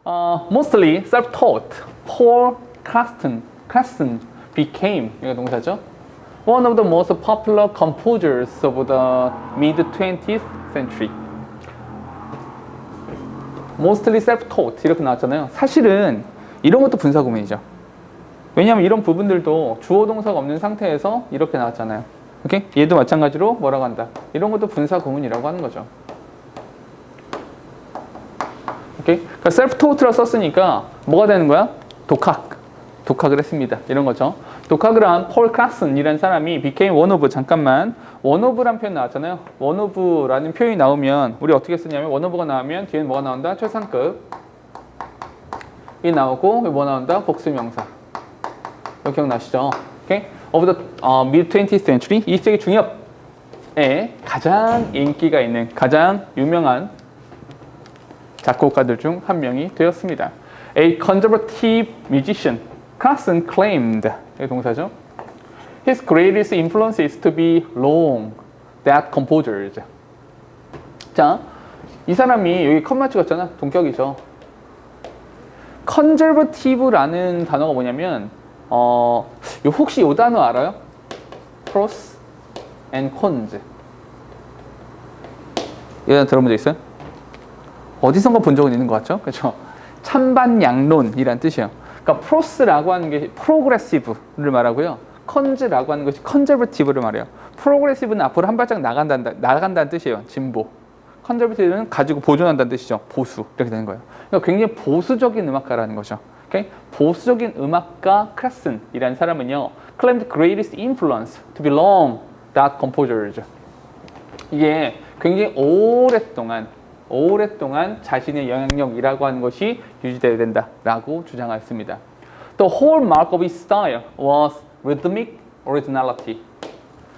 Mostly self-taught, Paul Clason became, 이거 동사죠. One of the most popular composers of the mid-20th century. Mostly self-taught 이렇게 나왔잖아요. 사실은 이런 것도 분사구문이죠. 왜냐하면 이런 부분들도 주어 동사가 없는 상태에서 이렇게 나왔잖아요. 오케이? 얘도 마찬가지로 뭐라고 한다. 이런 것도 분사구문이라고 하는 거죠. 오케이? 그러니까 self-taught라 썼으니까 뭐가 되는 거야? 독학을 했습니다. 이런 거죠. 독학을 한 폴 클락슨이라는 사람이 became one of, 잠깐만, one of라는 표현 나왔잖아요. one of라는 표현이 나오면 우리 어떻게 쓰냐면 one of가 나오면 뒤에는 뭐가 나온다? 최상급 이 나오고 뭐 나온다? 복수명사. 이거 기억나시죠? 오케이? Of the mid-20th century, 20세기 중엽에 가장 인기가 있는, 가장 유명한 작곡가들 중 한 명이 되었습니다. A conservative musician, Clarkson claimed, 이 동사죠. His greatest influence is to be long, that composers. 자, 이 사람이 여기 컴마 찍었잖아. 동격이죠. conservative라는 단어가 뭐냐면 혹시 이 단어 알아요? pros and cons. 이거 들어본 적 있어요? 어디선가 본 적은 있는 것 같죠? 그렇죠? 찬반양론이란 뜻이에요. 그러니까 pros라고 하는 게 progressive를 말하고요. cons라고 하는 것이 conservative를 말해요. progressive는 앞으로 한 발짝 나간다는 뜻이에요. 진보. conservative는 가지고 보존한다는 뜻이죠. 보수. 이렇게 되는 거예요. 그러니까 굉장히 보수적인 음악가라는 거죠. Okay? 보수적인 음악가 클래슨이라는 사람은요, claimed greatest influence to belong that composers. 이게 굉장히 오랫동안 자신의 영향력이라고 하는 것이 유지되어야 된다라고 주장하였습니다. The hallmark of his style was rhythmic originality.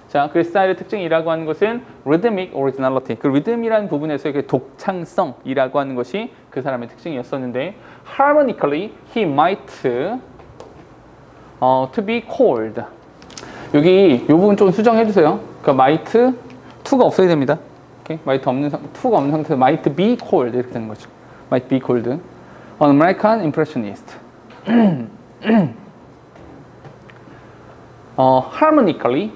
자, 그 스타일의 특징이라고 하는 것은 rhythmic originality. 그 리듬이라는 부분에서의 그 독창성이라고 하는 것이 그 사람의 특징이었었는데, harmonically he might to be called. 여기 이 부분 좀 수정해 주세요. 그러니까 might to가 없어야 됩니다. 오케이? might 없는 to가 없는 상태에서 might be called 이렇게 되는 거죠. might be called an American impressionist. harmonically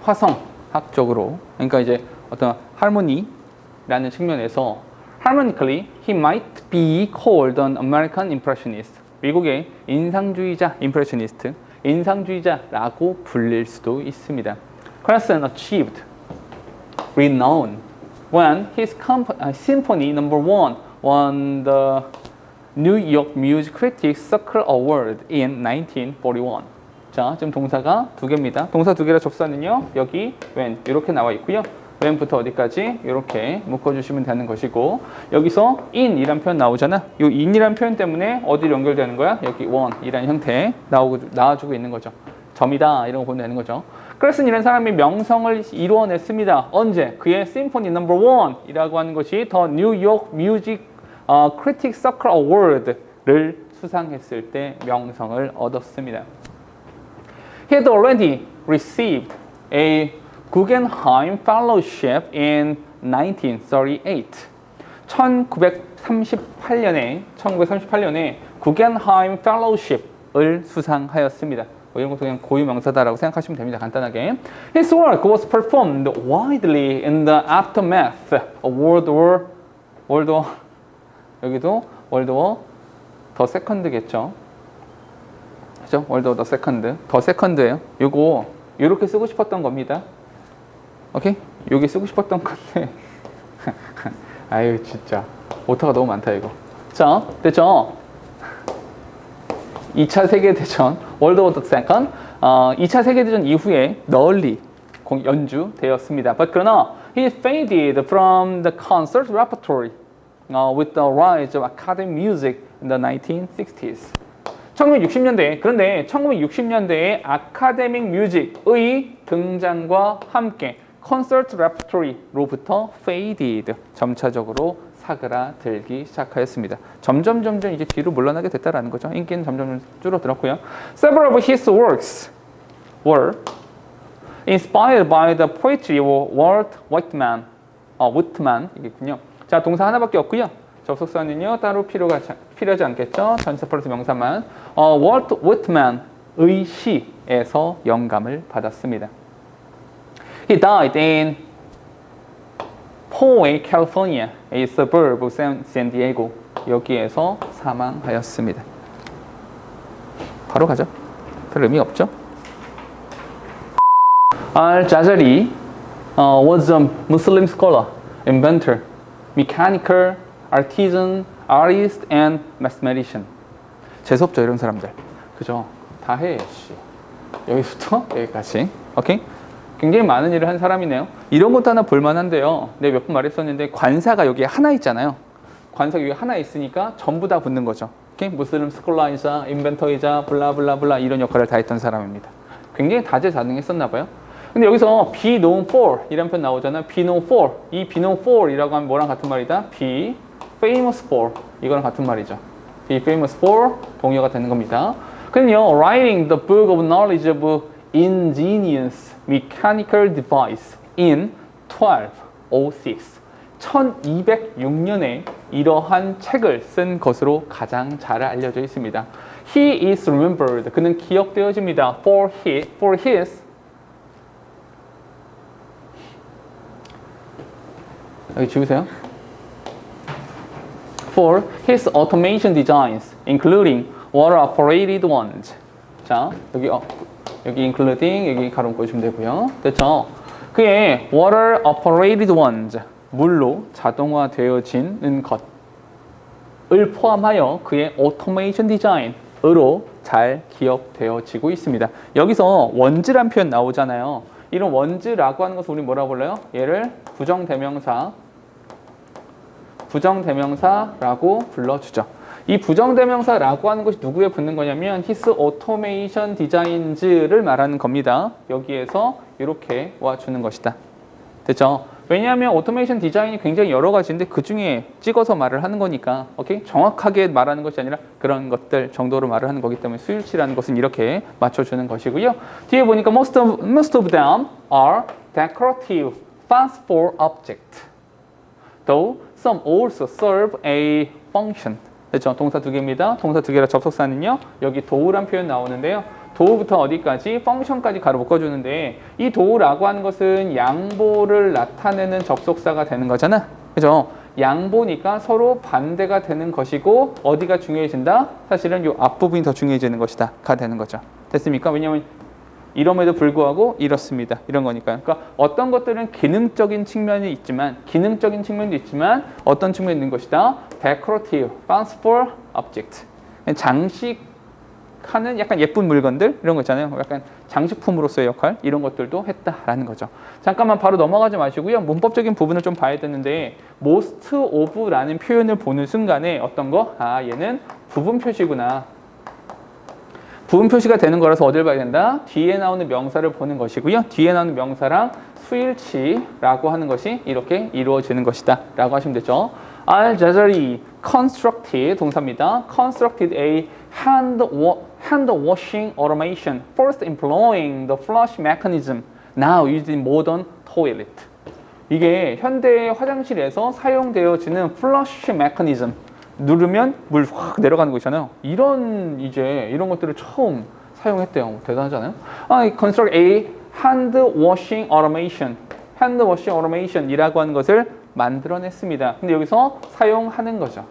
화성학적으로, 그러니까 이제 어떤 할모니라는 측면에서 harmonically he might be called an American impressionist. 미국의 인상주의자 impressionist, 인상주의자라고 불릴 수도 있습니다. Clarkson achieved renown when his Symphony No. 1 won the New York Music Critics Circle Award in 1941. 자, 지금 동사가 두 개입니다. 동사 두 개라 접사는요, 여기 when 이렇게 나와 있고요. when부터 어디까지 이렇게 묶어주시면 되는 것이고, 여기서 in이란 표현 나오잖아. 이 in이란 표현 때문에 어디로 연결되는 거야? 여기 one이라는 형태에 나와주고 있는 거죠. 점이다 이런 거 보면 되는 거죠. 클래슨이라는 사람이 명성을 이루어냈습니다. 언제? 그의 Symphony No. 1이라고 하는 것이 The New York Music Critics Circle Award를 수상했을 때 명성을 얻었습니다. He had already received a Guggenheim Fellowship in 1938. 1938년에 Guggenheim Fellowship을 수상하였습니다. 이런 것도 그냥 고유 명사다라고 생각하시면 됩니다. 간단하게. His work was performed widely in the aftermath of World War 여기도 World War 더 세컨드겠죠. 그죠? World War 더 세컨드. 더 세컨드예요. 요거 이렇게 쓰고 싶었던 겁니다. 오케이? 여기 쓰고 싶었던 건데. 아유 진짜 오타가 너무 많다 이거. 자, 됐죠? 2차 세계대전, 월드 워더 세컨드, 2차 세계대전 이후에 널리 연주되었습니다. But 그러나 he faded from the concert repertory with the rise of academic music in the 1960s. 1960년대, 그런데 1960년대에 아카데믹 뮤직의 등장과 함께 콘서트 레퍼토리로부터 faded, 점차적으로 사그라들기 시작하였습니다. 점점 이제 뒤로 물러나게 됐다라는 거죠. 인기는 점점 줄어들었고요. Several of his works were inspired by the poetry of Walt Whitman. Whitman 이겠군요. 자, 동사 하나밖에 없고요. 접속사는요 따로 필요하지 않겠죠. 전치사 플러스 명사만. 월트 위트만의 시에서 영감을 받았습니다. He died in Poway, California, a suburb of San Diego. 여기에서 사망하였습니다. 바로 가죠. 별 의미 없죠. Al-Jazari was a Muslim scholar, inventor, mechanical, artisan, artist, and mathematician. 재수없죠, 이런 사람들. 그죠? 다 해, 씨. 여기서부터 여기까지. 오케이? 굉장히 많은 일을 한 사람이네요. 이런 것도 하나 볼만한데요. 내가 몇 번 말했었는데 관사가 여기에 하나 있잖아요. 관사가 여기 하나 있으니까 전부 다 붙는 거죠. 오케이? 무슬림 스콜라이자, 인벤터이자, 블라블라블라 이런 역할을 다 했던 사람입니다. 굉장히 다재다능했었나 봐요. 근데 여기서 be known for 이라는 표현 나오잖아요. be known for. 이 be known for 이라고 하면 뭐랑 같은 말이다? be famous for. 이거랑 같은 말이죠. be famous for 동의어가 되는 겁니다. 그는요, writing the book of knowledge of ingenious mechanical device in 1206. 1206년에 이러한 책을 쓴 것으로 가장 잘 알려져 있습니다. He is remembered. 그는 기억되어집니다. For his 여기 지우세요. For his automation designs, including water-operated ones. 자, 여기 including 여기 가로 꽂으시면 되고요. 됐죠? 그의 water-operated ones, 물로 자동화되어지는 것을 포함하여 그의 automation design으로 잘 기억되어지고 있습니다. 여기서 원즈란 표현 나오잖아요. 이런 원즈라고 하는 것을 우리 뭐라고 불러요? 얘를 부정대명사라고 불러주죠. 이 부정대명사라고 하는 것이 누구에 붙는 거냐면 his automation designs를 말하는 겁니다. 여기에서 이렇게 와주는 것이다. 됐죠? 왜냐하면 오토메이션 디자인이 굉장히 여러 가지인데 그 중에 찍어서 말을 하는 거니까 오케이? 정확하게 말하는 것이 아니라 그런 것들 정도로 말을 하는 거기 때문에 수일치라는 것은 이렇게 맞춰주는 것이고요. 뒤에 보니까 most of them are decorative, fanciful objects, though some also serve a function. 됐죠? 동사 두 개입니다. 동사 두 개라 접속사는요. 여기 도우란 표현 나오는데요. 도우부터 어디까지? 펑션까지 가로 묶어주는데 이 도우라고 하는 것은 양보를 나타내는 접속사가 되는 거잖아. 그죠? 양보니까 서로 반대가 되는 것이고 어디가 중요해진다? 사실은 이 앞부분이 더 중요해지는 것이다. 가 되는 거죠. 됐습니까? 왜냐하면 이럼에도 불구하고 이렇습니다. 이런 거니까요. 그러니까 어떤 것들은 기능적인 측면이 있지만 기능적인 측면도 있지만 어떤 측면이 있는 것이다? decorative, fanciful object. 장식하는 약간 예쁜 물건들 이런 거 있잖아요. 약간 장식품으로서의 역할 이런 것들도 했다라는 거죠. 잠깐만 바로 넘어가지 마시고요. 문법적인 부분을 좀 봐야 되는데 most of라는 표현을 보는 순간에 어떤 거? 아, 얘는 부분 표시구나. 부분 표시가 되는 거라서 어딜 봐야 된다? 뒤에 나오는 명사를 보는 것이고요. 뒤에 나오는 명사랑 수일치라고 하는 것이 이렇게 이루어지는 것이다 라고 하시면 되죠. Al-Jazari constructed 동사입니다. constructed a hand washing automation first employing the flush mechanism now used in modern toilet. 이게 현대 화장실에서 사용되어지는 flush mechanism 누르면 물 확 내려가는 거 있잖아요. 이런 것들을 처음 사용했대요. 대단하잖아요. construct a hand washing automation. hand washing automation이라고 하는 것을 만들어냈습니다. 근데 여기서 사용하는 거죠.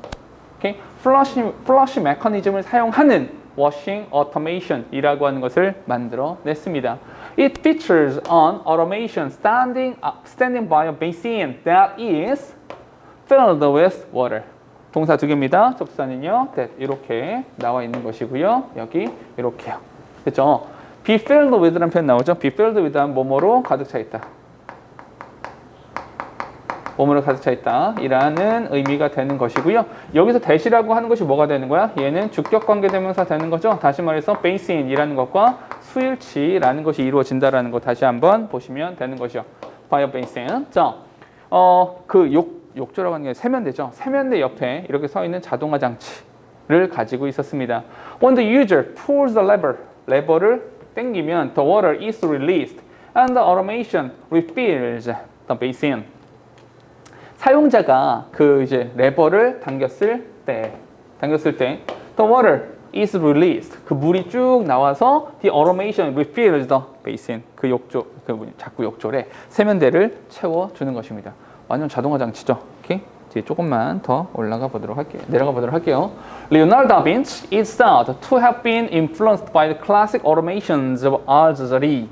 오케이? flush mechanism을 사용하는 washing automation이라고 하는 것을 만들어냈습니다. It features an automation standing by a basin that is filled with water. 동사 두 개입니다. 접사는요. 이렇게 나와 있는 것이고요. 여기 이렇게요. 그렇죠? be filled with라는 표현 나오죠. be filled with 하면 뭐뭐로 가득 차 있다. 뭐뭐로 가득 차 있다. 이라는 의미가 되는 것이고요. 여기서 that이라고 하는 것이 뭐가 되는 거야? 얘는 주격관계대명사 되는 거죠. 다시 말해서 basin이라는 것과 수일치라는 것이 이루어진다라는 거 다시 한번 보시면 되는 것이요. by a basin. 자, 욕조라고 하는 게 세면대죠. 세면대 옆에 이렇게 서 있는 자동화 장치를 가지고 있었습니다. When the user pulls the 레버를 당기면 the water is released and the automation refills the basin. 사용자가 그 이제 레버를 당겼을 때 the water is released. 그 물이 쭉 나와서 the automation refills the basin. 그 욕조, 자꾸 욕조에 세면대를 채워주는 것입니다. 완전 자동화 장치죠. 오케이? 이제 조금만 더 내려가 보도록 할게요. Leonardo da Vinci is thought to have been influenced by the classic automations of Al-Jazari.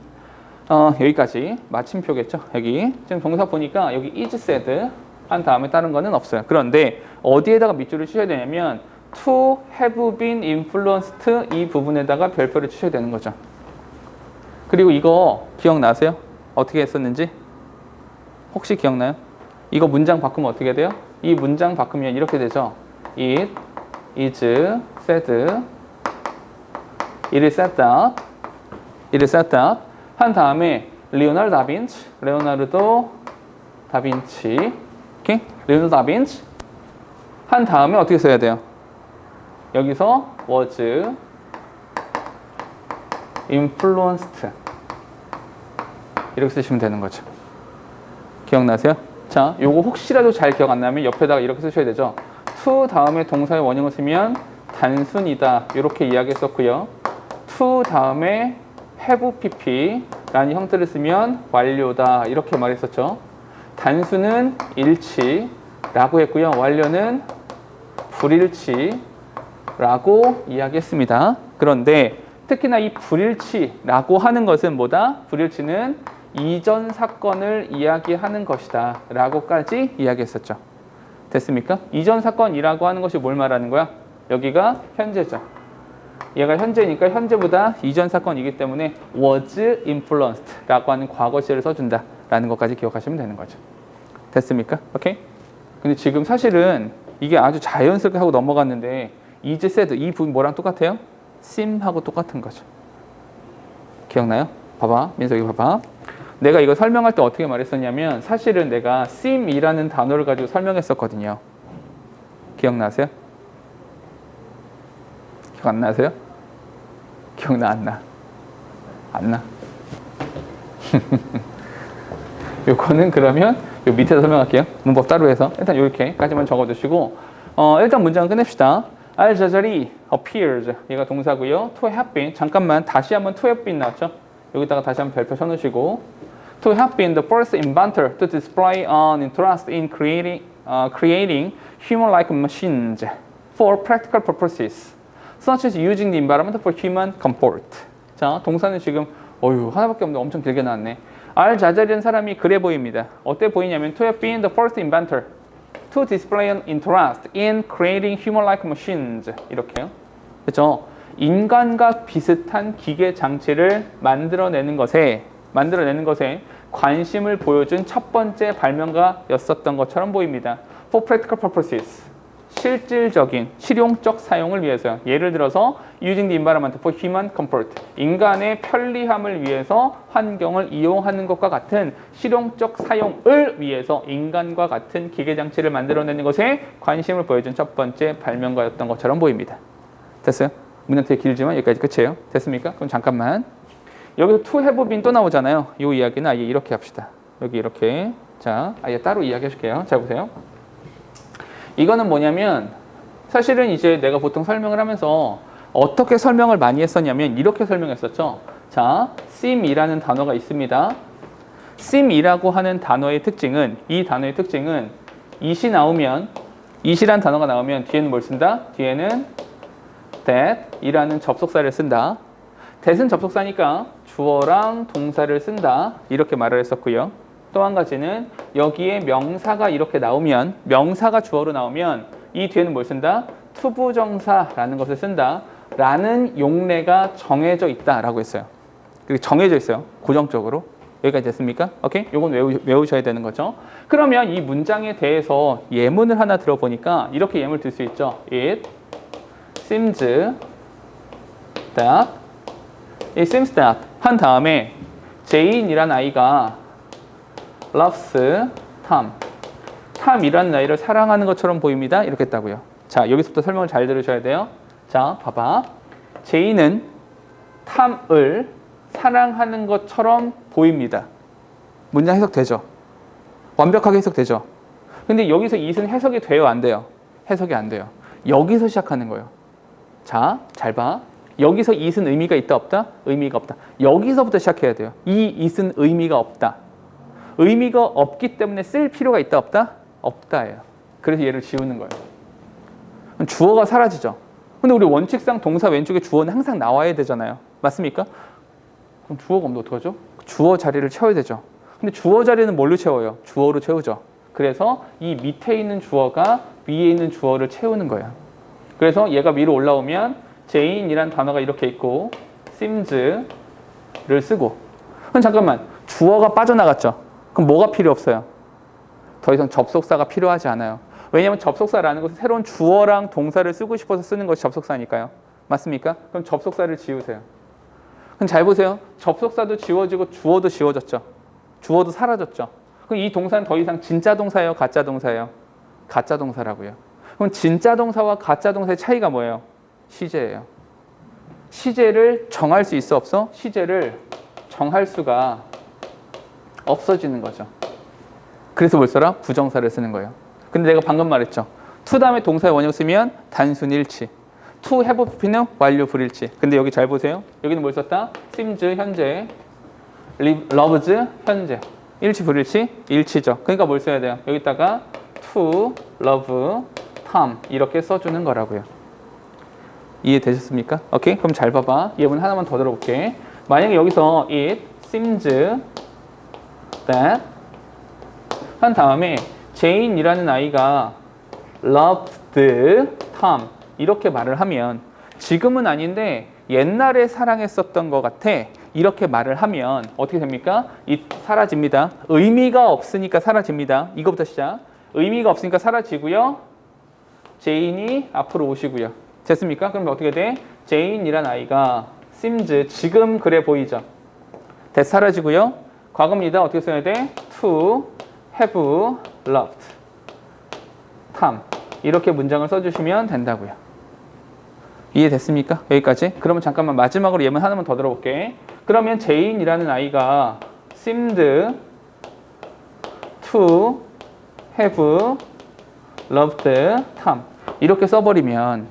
여기까지 마침표겠죠. 여기 지금 동사 보니까 여기 is said 한 다음에 다른 거는 없어요. 그런데 어디에다가 밑줄을 치셔야 되냐면 to have been influenced 이 부분에다가 별표를 치셔야 되는 거죠. 그리고 이거 기억나세요? 어떻게 했었는지? 혹시 기억나요? 이거 문장 바꾸면 어떻게 돼요? 이 문장 바꾸면 이렇게 되죠. It is said, it is said that 한 다음에 레오나르도 다빈치 오케이? 레오나르도 다빈치 한 다음에 어떻게 써야 돼요? 여기서 was influenced 이렇게 쓰시면 되는 거죠. 기억나세요? 자, 요거 혹시라도 잘 기억 안 나면 옆에다가 이렇게 쓰셔야 되죠. to 다음에 동사의 원형을 쓰면 단순이다 이렇게 이야기했었고요. to 다음에 have pp 라는 형태를 쓰면 완료다 이렇게 말했었죠. 단수는 일치라고 했고요. 완료는 불일치라고 이야기했습니다. 그런데 특히나 이 불일치라고 하는 것은 뭐다? 불일치는 이전 사건을 이야기하는 것이다 라고까지 이야기했었죠. 됐습니까? 이전 사건이라고 하는 것이 뭘 말하는 거야? 여기가 현재죠. 얘가 현재니까 현재보다 이전 사건이기 때문에 was influenced 라고 하는 과거 시제를 써준다 라는 것까지 기억하시면 되는 거죠. 됐습니까? 오케이? 근데 지금 사실은 이게 아주 자연스럽게 하고 넘어갔는데 is said 이 부분 뭐랑 똑같아요? seem하고 똑같은 거죠. 기억나요? 봐봐. 민석이 봐봐. 내가 이거 설명할 때 어떻게 말했었냐면 사실은 내가 seem이라는 단어를 가지고 설명했었거든요. 기억나세요? 기억 안 나세요? 기억나 안 나? 안 나? 요거는 그러면 요 밑에서 설명할게요. 문법 따로 해서 일단 이렇게까지만 적어두시고 일단 문장을 끝냅시다. Al-Jazari appears 얘가 동사고요. To have been 잠깐만 다시 한번 to have been 나왔죠? 여기다가 다시 한번 별표 쳐놓으시고 To have been the first inventor to display an interest in creating human-like machines for practical purposes such as using the environment for human comfort. 자, 동사는 지금 하나밖에 없는데 엄청 길게 나왔네. 알자자리는 사람이 그래 보입니다. 어때 보이냐면 to have been the first inventor to display an interest in creating human-like machines 이렇게요. 그렇죠? 인간과 비슷한 기계 장치를 만들어내는 것에 관심을 보여준 첫 번째 발명가였었던 것처럼 보입니다. For practical purposes. 실질적인, 실용적 사용을 위해서요. 예를 들어서 using the environment for human comfort. 인간의 편리함을 위해서 환경을 이용하는 것과 같은 실용적 사용을 위해서 인간과 같은 기계 장치를 만들어내는 것에 관심을 보여준 첫 번째 발명가였던 것처럼 보입니다. 됐어요? 문장 되게 길지만 여기까지 끝이에요. 됐습니까? 그럼 잠깐만. 여기서 to have been 또 나오잖아요. 이 이야기는 아예 이렇게 합시다. 여기 이렇게. 자, 아예 따로 이야기해 줄게요. 자, 보세요. 이거는 뭐냐면 사실은 이제 내가 보통 설명을 하면서 어떻게 설명을 많이 했었냐면 이렇게 설명했었죠. 자, seem이라는 단어가 있습니다. seem이라고 하는 단어의 특징은 이 단어의 특징은 it이란 단어가 나오면 뒤에는 뭘 쓴다? 뒤에는 that이라는 접속사를 쓴다. that은 접속사니까 주어랑 동사를 쓴다. 이렇게 말을 했었고요. 또 한 가지는 여기에 명사가 이렇게 나오면 명사가 주어로 나오면 이 뒤에는 뭘 쓴다? 투부정사라는 것을 쓴다. 라는 용례가 정해져 있다라고 했어요. 정해져 있어요. 고정적으로. 여기까지 됐습니까? 오케이? 요건 외우셔야 되는 거죠. 그러면 이 문장에 대해서 예문을 하나 들어보니까 이렇게 예문을 들 수 있죠. It seems that 한 다음에 제인이란 아이가 loves 탐이라는 아이를 사랑하는 것처럼 보입니다. 이렇게 했다고요. 자, 여기서부터 설명을 잘 들으셔야 돼요. 자, 봐봐. 제인은 탐을 사랑하는 것처럼 보입니다. 문장 해석되죠? 완벽하게 해석되죠? 근데 여기서 it은 해석이 돼요, 안 돼요? 해석이 안 돼요. 여기서 시작하는 거예요. 자, 잘 봐. 여기서 it은 의미가 있다, 없다? 의미가 없다. 여기서부터 시작해야 돼요. 이 it은 의미가 없다. 의미가 없기 때문에 쓸 필요가 있다, 없다? 없다예요. 그래서 얘를 지우는 거예요. 그럼 주어가 사라지죠. 근데 우리 원칙상 동사 왼쪽에 주어는 항상 나와야 되잖아요. 맞습니까? 그럼 주어가 없는데 어떡하죠? 주어 자리를 채워야 되죠. 근데 주어 자리는 뭘로 채워요? 주어로 채우죠. 그래서 이 밑에 있는 주어가 위에 있는 주어를 채우는 거예요. 그래서 얘가 위로 올라오면 제인이란 단어가 이렇게 있고 sims를 쓰고. 그럼 잠깐만, 주어가 빠져나갔죠. 그럼 뭐가 필요 없어요? 더 이상 접속사가 필요하지 않아요. 왜냐하면 접속사라는 것은 새로운 주어랑 동사를 쓰고 싶어서 쓰는 것이 접속사니까요. 맞습니까? 그럼 접속사를 지우세요. 그럼 잘 보세요. 접속사도 지워지고 주어도 지워졌죠. 주어도 사라졌죠. 그럼 이 동사는 더 이상 진짜 동사예요? 가짜 동사예요? 가짜 동사라고요. 그럼 진짜 동사와 가짜 동사의 차이가 뭐예요? 시제예요. 시제를 정할 수 있어, 없어? 시제를 정할 수가 없어지는 거죠. 그래서 뭘 써라? 부정사를 쓰는 거예요. 근데 내가 방금 말했죠. to 다음에 동사의 원형 쓰면 단순 일치. to have pp는 완료 불일치. 근데 여기 잘 보세요. 여기는 뭘 썼다? seems 현재, loves 현재. 일치 불일치? 일치죠. 그러니까 뭘 써야 돼요? 여기다가 to love Tom 이렇게 써주는 거라고요. 이해되셨습니까? 오케이? 그럼 잘 봐봐. 예문 하나만 더 들어볼게. 만약에 여기서 it seems that 한 다음에 제인이라는 아이가 loved Tom 이렇게 말을 하면 지금은 아닌데 옛날에 사랑했었던 것 같아 이렇게 말을 하면 어떻게 됩니까? 이 사라집니다. 의미가 없으니까 사라집니다. 이거부터 시작. 의미가 없으니까 사라지고요. 제인이 앞으로 오시고요. 됐습니까? 그럼 어떻게 돼? 제인이란 아이가 seems 지금 그래 보이죠. that 사라지고요. 과거입니다. 어떻게 써야 돼? to have loved Tom 이렇게 문장을 써주시면 된다고요. 이해됐습니까? 여기까지? 그러면 잠깐만 마지막으로 예문 하나만 더 들어볼게. 그러면 제인이라는 아이가 seemed to have loved Tom 이렇게 써버리면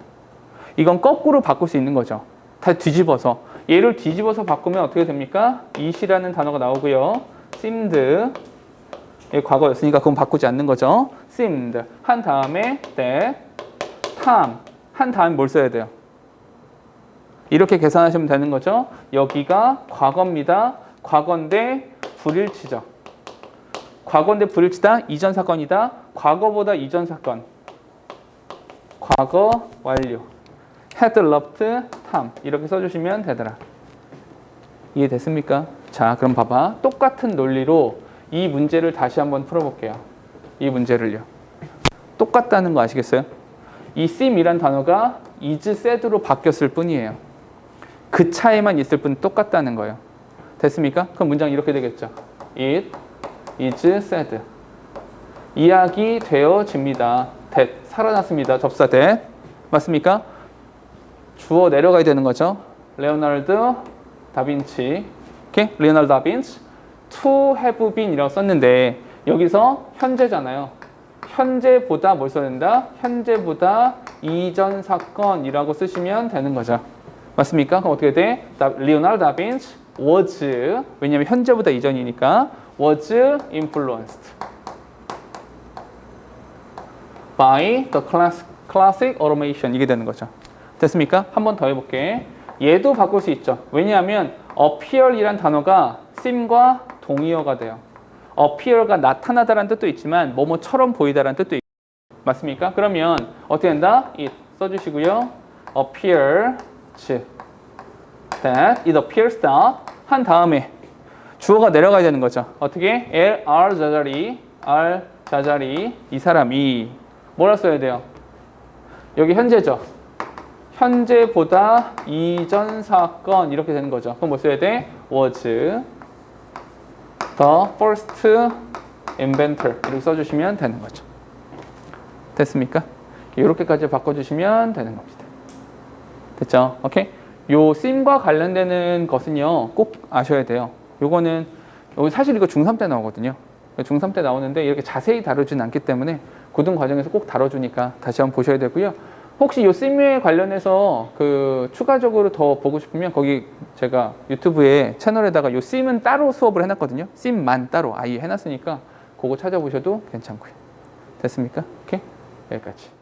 이건 거꾸로 바꿀 수 있는 거죠. 다 뒤집어서. 얘를 뒤집어서 바꾸면 어떻게 됩니까? it이라는 단어가 나오고요. seemed 과거였으니까 그건 바꾸지 않는 거죠. seemed 한 다음에 that Tom 한 다음에 뭘 써야 돼요? 이렇게 계산하시면 되는 거죠. 여기가 과거입니다. 과거인데 불일치죠. 과거인데 불일치다. 이전 사건이다. 과거보다 이전 사건. 과거 완료. had loved Tom 이렇게 써주시면 되더라. 이해됐습니까? 자, 그럼 봐봐. 똑같은 논리로 이 문제를 다시 한번 풀어볼게요. 이 문제를요. 똑같다는 거 아시겠어요? 이 seem이란 단어가 is said로 바뀌었을 뿐이에요. 그 차이만 있을 뿐 똑같다는 거예요. 됐습니까? 그럼 문장 이렇게 되겠죠. It is said. 이야기 되어집니다. that 살아났습니다. 접사 that. 맞습니까? 주어 내려가야 되는 거죠. 레오나르도 다빈치. 오케이? 레오나르도 다빈치. to have been 이라고 썼는데 여기서 현재잖아요. 현재보다 뭘 써야 된다? 현재보다 이전 사건이라고 쓰시면 되는 거죠. 맞습니까? 그럼 어떻게 돼? 레오나르도 다빈치 was 왜냐하면 현재보다 이전이니까 was influenced by the classic automation 이게 되는 거죠. 됐습니까? 한 번 더 해볼게. 얘도 바꿀 수 있죠. 왜냐하면 appear이란 단어가 seem과 동의어가 돼요. appear가 나타나다라는 뜻도 있지만 뭐뭐처럼 보이다라는 뜻도 있고 맞습니까? 그러면 어떻게 된다? it 써주시고요. appears that it appears that 한 다음에 주어가 내려가야 되는 거죠. 어떻게? R 자자리 이 사람이 뭐라 써야 돼요? 여기 현재죠. 현재보다 이전 사건 이렇게 되는 거죠. 그럼 뭐 써야 돼? was the first inventor 이렇게 써주시면 되는 거죠. 됐습니까? 이렇게까지 바꿔주시면 되는 겁니다. 됐죠? 오케이? 요 seem과 관련되는 것은요 꼭 아셔야 돼요. 요거는 사실 이거 중3 때 나오거든요. 중3 때 나오는데 이렇게 자세히 다루진 않기 때문에 고등 과정에서 꼭 다뤄주니까 다시 한번 보셔야 되고요. 혹시 요 씀에 관련해서 그 추가적으로 더 보고 싶으면 거기 제가 유튜브에 채널에다가 요 씀은 따로 수업을 해놨거든요. 씀만 따로 아예 해놨으니까 그거 찾아보셔도 괜찮고요. 됐습니까? 오케이? 여기까지.